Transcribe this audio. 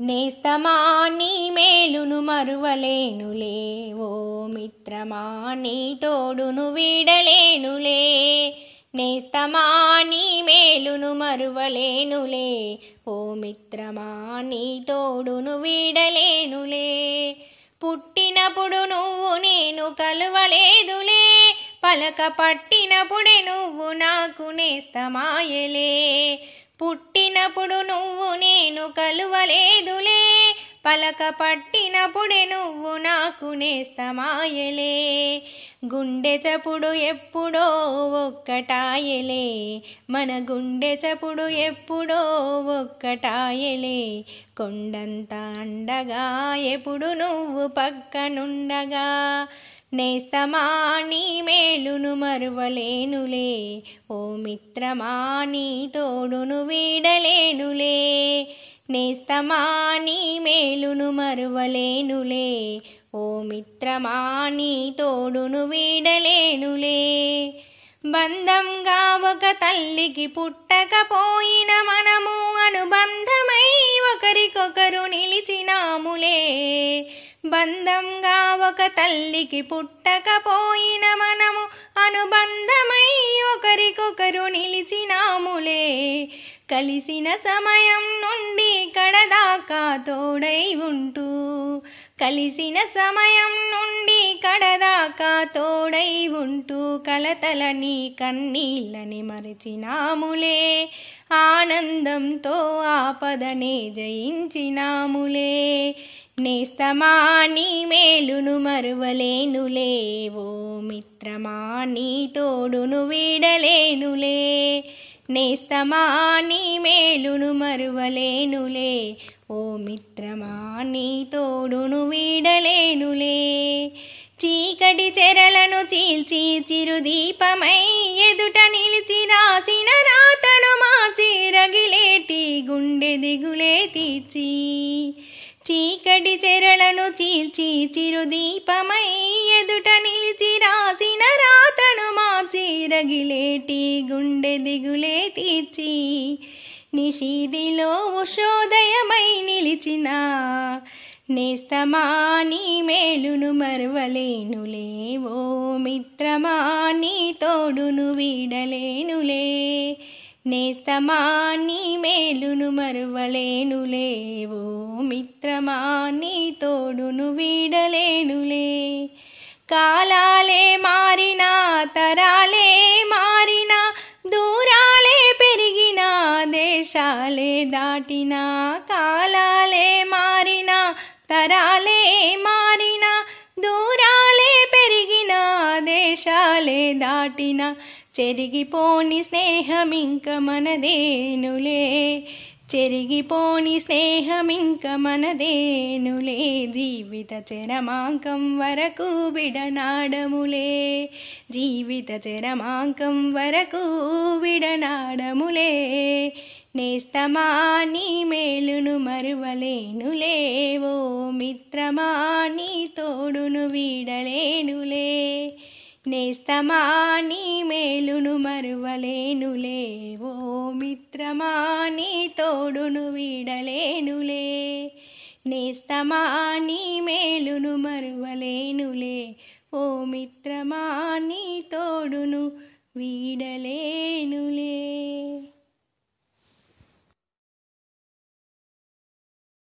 నేస్తమా నీ మేలును మరువలేనులే, ఓ మిత్రమా నీ తోడును వీడలేనులే. నేస్తమా నీ మేలును మరువలేనులే, ఓ మిత్రమా నీ తోడును వీడలేనులే. పుట్టినప్పుడు నువ్వు నేను కలువలేదులే, పలక పట్టినప్పుడే నువ్వు నాకు నేస్తమాయలే. పుట్టినప్పుడు నువ్వు నేను కలువలేదులే, పలక పట్టినప్పుడే నువ్వు నాకు నేస్తమాయలే. గుండె చప్పుడు ఎప్పుడో ఒక్కటాయలే, మన గుండె చప్పుడు ఎప్పుడో ఒక్కటాయలే. కొండంత అండగా ఎప్పుడు నువ్వు పక్కనుండగా, నేస్తమా నీ మేలును మరువలేనులే, ఓ మిత్రమా నీ తోడును వీడలేనులే. నేస్తమా నీ మేలును మరువలేనులే, ఓ మిత్రమా నీ తోడును వీడలేనులే. బంధంగా ఒక తల్లికి పుట్టకపోయిన మనము అనుబంధమై ఒకరికొకరు నిలిచినాములే. బంధంగా ఒక తల్లికి పుట్టకపోయిన మనము అనుబంధమై ఒకరికొకరు నిలిచినాములే. కలిసిన సమయం నుండి కడదాకా తోడై ఉంటూ, కలిసిన సమయం నుండి కడదాకా తోడై ఉంటూ, కలతలని కన్నీళ్ళని మరచినాములే. ఆనందంతో ఆపదనే జయించినాములే. నేస్తమా నీ మేలును మరువలేనులే, ఓ మిత్రమా నీ తోడును వీడలేనులే. నేస్తమా నీ మేలును మరువలేనులే, ఓ మిత్రమా నీ తోడును వీడలేనులే. చీకటి చెరలను చీల్చి చిరుదీపమై ఎదుట నిలిచి రాసిన రాతను మార్చి రగిలేటి గుండె దిగులే తీర్చి. చీకటి చెరలను చీల్చి చిరుదీపమై ఎదుట నిలిచి రాసిన రాతను మార్చి రగిలేటి గుండె దిగులే తీర్చి. నిశీదిలో ఉషోదయమై నిలిచిన నేస్తమా నీ మేలును మరువలేనులే, ఓ మిత్రమా నీ తోడును వీడలేనులే. నేస్తమా నీ మేలును మరువలేనులే, ఓ మిత్రమా నీ తోడును వీడలేనులే. కాలాలే మారినా తరాలే మారినా, దూరాలే పెరిగినా దేశాలే దాటినా. కాలాలే మారినా తరాలే మారినా, దూరాలే పెరిగినా దేశాలే దాటినా. చెరిగిపోని స్నేహమింక మనదేనులే, చెరిగిపోని స్నేహమింక మనదేనులే. జీవిత చరమాంకం వరకు విడనాడములే, జీవిత చరమాంకం వరకు విడనాడములే. నేస్తమా నీ మేలును మరువలేనులే, ఓ మిత్రమా నీ తోడును వీడలేనులే. నేస్తమా నీ మేలును మరువలేనులే, ఓ మిత్రమా నీ తోడును వీడలేనులే. నేస్తమా నీ మేలును మరువలేనులే, ఓ మిత్రమా నీ తోడును వీడలేనులే.